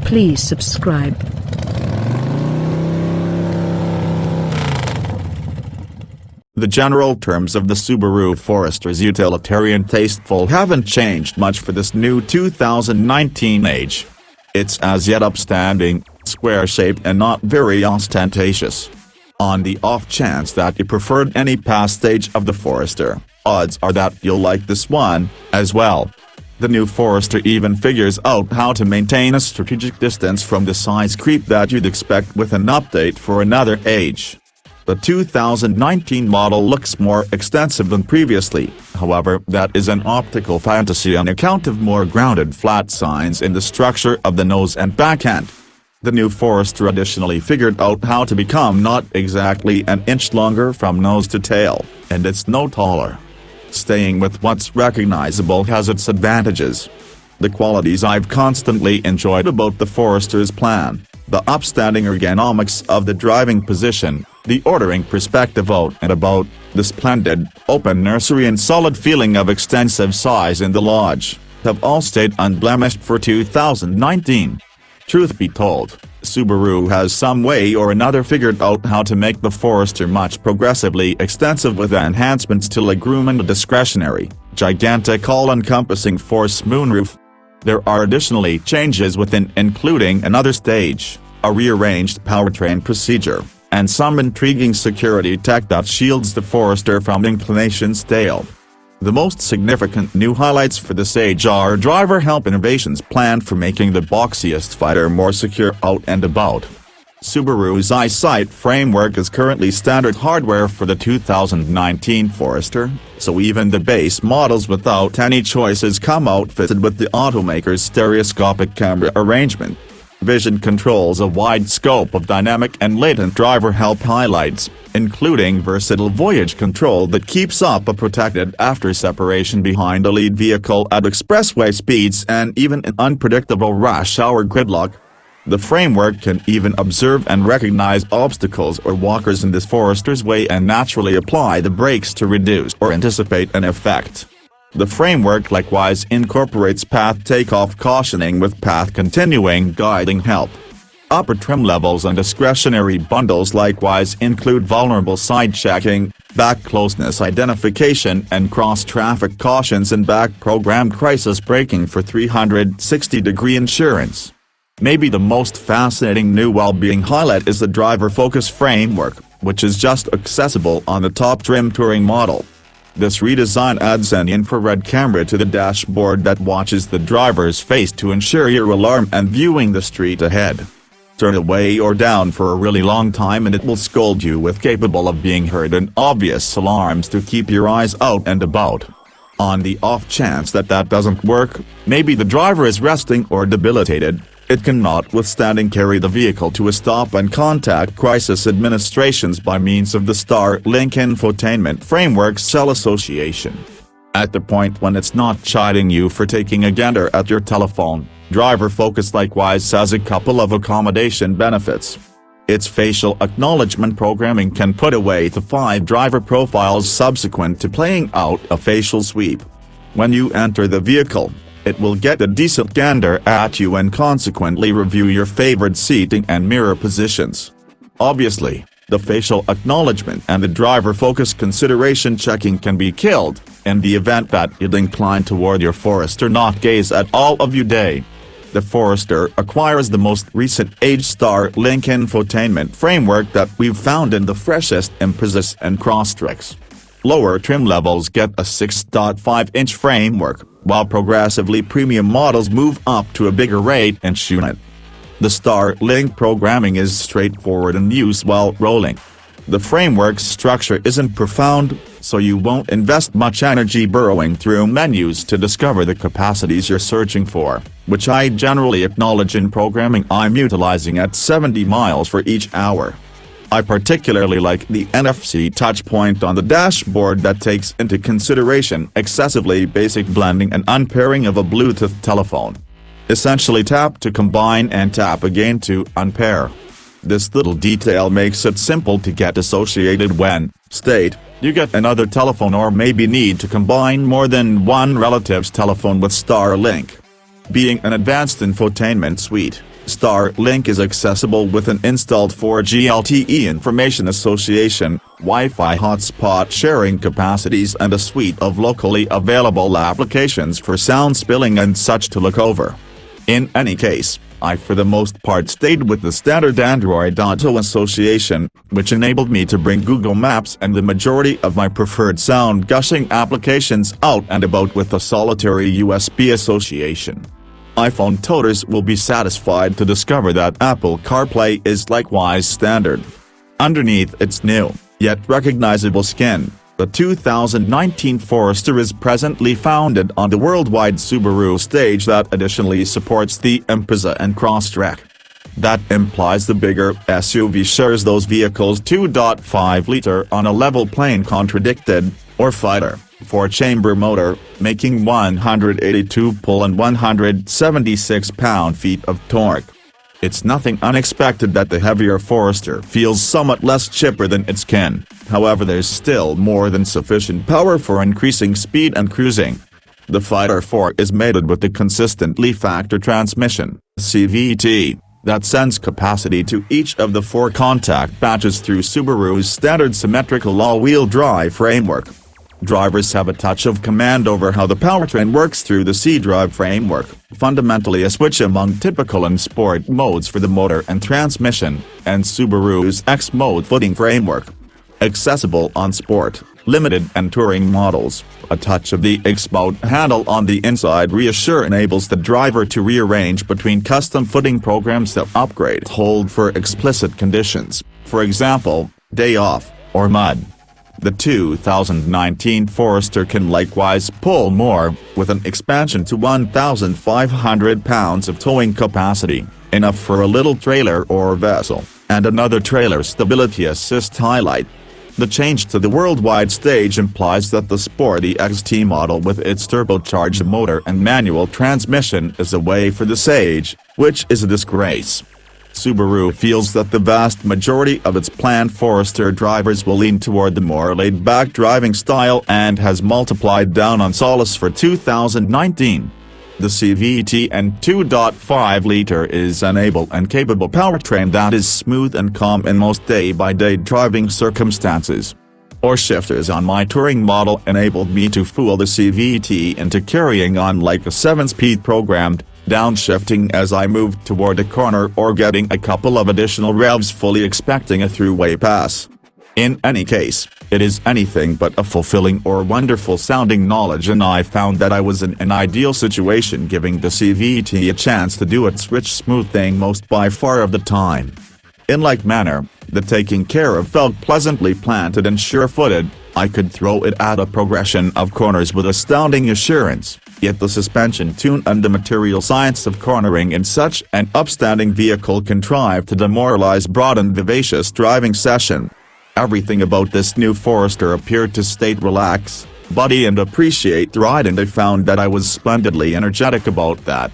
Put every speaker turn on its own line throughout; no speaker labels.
Please subscribe.
The general terms of the Subaru Forester's utilitarian tasteful haven't changed much for this new 2019 age. It's as yet upstanding, square-shaped and not very ostentatious. On the off chance that you preferred any past stage of the Forester, odds are that you'll like this one, as well. The new Forester even figures out how to maintain a strategic distance from the size creep that you'd expect with an update for another age. The 2019 model looks more extensive than previously, however that is an optical fantasy on account of more grounded flat signs in the structure of the nose and back end. The new Forester additionally figured out how to become not exactly an inch longer from nose to tail, and it's no taller. Staying with what's recognizable has its advantages. The qualities I've constantly enjoyed about the Forester's plan: the upstanding ergonomics of the driving position, the ordering perspective out and about, the splendid, open nursery and solid feeling of extensive size in the lodge, have all stayed unblemished for 2019. Truth be told, Subaru has some way or another figured out how to make the Forester much progressively extensive with enhancements to legroom and a discretionary, gigantic all-encompassing force moonroof. There are additionally changes within, including another stage, a rearranged powertrain procedure, and some intriguing security tech that shields the Forester from inclination stale. The most significant new highlights for this age are driver help innovations planned for making the boxiest fighter more secure out and about. Subaru's EyeSight framework is currently standard hardware for the 2019 Forester, so even the base models without any choices come outfitted with the automaker's stereoscopic camera arrangement. Vision controls a wide scope of dynamic and latent driver help highlights, including versatile voyage control that keeps up a protected after separation behind a lead vehicle at expressway speeds and even in unpredictable rush hour gridlock. The framework can even observe and recognize obstacles or walkers in this Forester's way and naturally apply the brakes to reduce or anticipate an effect. The framework likewise incorporates path takeoff cautioning with path continuing guiding help. Upper trim levels and discretionary bundles likewise include vulnerable side checking, back closeness identification and cross-traffic cautions and back-programmed crisis braking for 360-degree insurance. Maybe the most fascinating new well-being highlight is the driver focus framework, which is just accessible on the top trim touring model. This redesign adds an infrared camera to the dashboard that watches the driver's face to ensure you're alarmed and viewing the street ahead. Turn away or down for a really long time and it will scold you with capable of being heard and obvious alarms to keep your eyes out and about. On the off chance that doesn't work, maybe the driver is resting or debilitated, it can notwithstanding carry the vehicle to a stop and contact crisis administrations by means of the Starlink infotainment framework cell association. At the point when it's not chiding you for taking a gander at your telephone, driver focus likewise has a couple of accommodation benefits. Its facial acknowledgement programming can put away the 5 driver profiles subsequent to playing out a facial sweep. When you enter the vehicle, it will get a decent gander at you and consequently review your favored seating and mirror positions. Obviously, the facial acknowledgement and the driver focus consideration checking can be killed, in the event that you'd incline toward your Forester not gaze at all of your day. The Forester acquires the most recent age Starlink infotainment framework that we've found in the freshest Imprezis and Crosstrix. Lower trim levels get a 6.5-inch framework, while progressively premium models move up to a bigger 8-inch unit. The Starlink programming is straightforward and used while rolling. The framework's structure isn't profound, so you won't invest much energy burrowing through menus to discover the capacities you're searching for, which I generally acknowledge in programming I'm utilizing at 70 miles for each hour. I particularly like the NFC touchpoint on the dashboard that takes into consideration excessively basic blending and unpairing of a Bluetooth telephone. Essentially tap to combine and tap again to unpair. This little detail makes it simple to get associated when, state, you get another telephone or maybe need to combine more than one relative's telephone with Starlink. Being an advanced infotainment suite, Starlink is accessible with an installed 4G LTE information association, Wi-Fi hotspot sharing capacities and a suite of locally available applications for sound spilling and such to look over. In any case, I for the most part stayed with the standard Android Auto association, which enabled me to bring Google Maps and the majority of my preferred sound gushing applications out and about with a solitary USB association. iPhone toters will be satisfied to discover that Apple CarPlay is likewise standard. Underneath its new, yet recognizable skin, the 2019 Forester is presently founded on the worldwide Subaru stage that additionally supports the Impreza and Crosstrek. That implies the bigger SUV shares those vehicles' 2.5-liter on a level plane contradicted, or fighter, four-chamber motor, making 182 pull and 176 pound-feet of torque. It's nothing unexpected that the heavier Forester feels somewhat less chipper than its kin, however there's still more than sufficient power for increasing speed and cruising. The Fighter 4 is mated with the consistently factor transmission, CVT, that sends capacity to each of the 4 contact patches through Subaru's standard symmetrical all-wheel drive framework. Drivers have a touch of command over how the powertrain works through the C-Drive framework, fundamentally a switch among typical and sport modes for the motor and transmission, and Subaru's X-Mode footing framework. Accessible on sport, limited and touring models, a touch of the X-Mode handle on the inside reassure enables the driver to rearrange between custom footing programs that upgrade hold for explicit conditions, for example, day off, or mud. The 2019 Forester can likewise pull more, with an expansion to 1,500 pounds of towing capacity, enough for a little trailer or vessel, and another trailer stability assist highlight. The change to the worldwide stage implies that the sporty XT model with its turbocharged motor and manual transmission is away for the Sage, which is a disgrace. Subaru feels that the vast majority of its planned Forester drivers will lean toward the more laid-back driving style and has multiplied down on solace for 2019. The CVT and 2.5-liter is an able and capable powertrain that is smooth and calm in most day-by-day driving circumstances. Or shifters on my touring model enabled me to fool the CVT into carrying on like a 7-speed programmed downshifting as I moved toward a corner or getting a couple of additional revs fully expecting a throughway pass. In any case, it is anything but a fulfilling or wonderful sounding knowledge, and I found that I was in an ideal situation giving the CVT a chance to do its rich smooth thing most by far of the time. In like manner, the taking care of felt pleasantly planted and sure-footed. I could throw it at a progression of corners with astounding assurance, yet the suspension tune and the material science of cornering in such an upstanding vehicle contrived to demoralize broad and vivacious driving session. Everything about this new Forester appeared to state relax, buddy and appreciate the ride, and I found that I was splendidly energetic about that.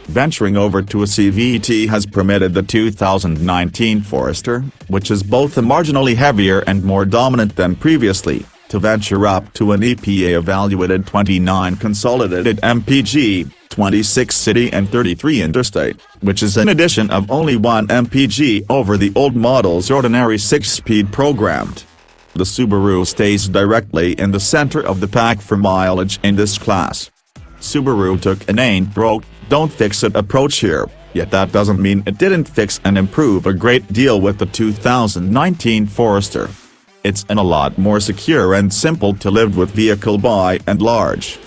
Venturing over to a CVT has permitted the 2019 Forester, which is both a marginally heavier and more dominant than previously, to venture up to an EPA-evaluated 29 consolidated mpg, 26 city and 33 interstate, which is an addition of only 1 mpg over the old model's ordinary 6-speed programmed. The Subaru stays directly in the center of the pack for mileage in this class. Subaru took an ain't broke, don't fix it approach here, yet that doesn't mean it didn't fix and improve a great deal with the 2019 Forester. It's a lot more secure and simple to live with vehicle by and large.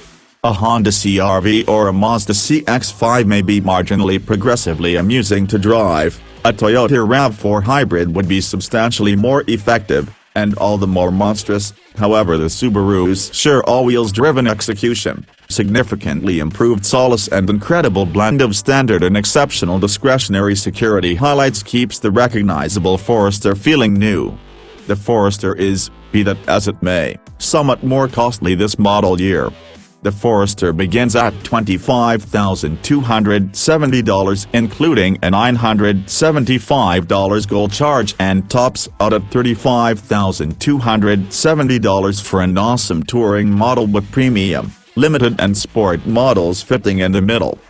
A Honda CR-V or a Mazda CX-5 may be marginally progressively amusing to drive, a Toyota RAV4 hybrid would be substantially more effective, and all the more monstrous. However, the Subaru's sure all-wheels driven execution, significantly improved solace and incredible blend of standard and exceptional discretionary security highlights keeps the recognizable Forester feeling new. The Forester is, be that as it may, somewhat more costly this model year. The Forester begins at $25,270 including a $975 gold charge and tops out at $35,270 for an awesome touring model with premium, limited and sport models fitting in the middle.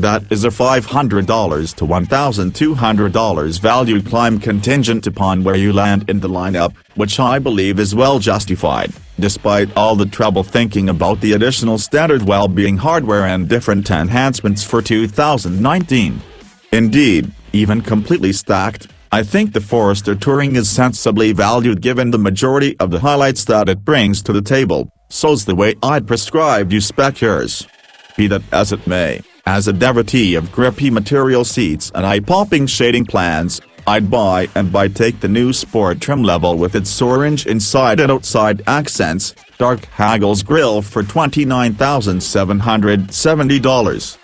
That is a $500 to $1,200 value climb contingent upon where you land in the lineup, which I believe is well justified, despite all the trouble thinking about the additional standard well-being hardware and different enhancements for 2019. Indeed, even completely stacked, I think the Forester Touring is sensibly valued given the majority of the highlights that it brings to the table, so's the way I'd prescribe you spec yours. Be that as it may, as a devotee of grippy material seats and eye-popping shading plans, I'd buy take the new sport trim level with its orange inside and outside accents, dark haggles grille for $29,770.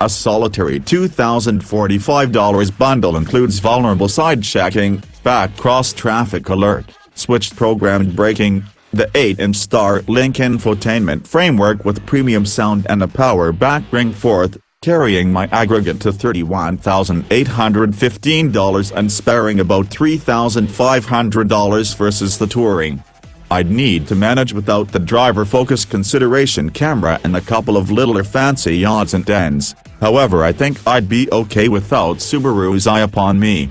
A solitary $2,045 bundle includes vulnerable side checking, back cross-traffic alert, switched programmed braking, the 8-inch Starlink infotainment framework with premium sound and a power back bring forth, carrying my aggregate to $31,815 and sparing about $3,500 versus the Touring. I'd need to manage without the driver focus consideration camera and a couple of littler fancy odds and ends, however I think I'd be okay without Subaru's eye upon me.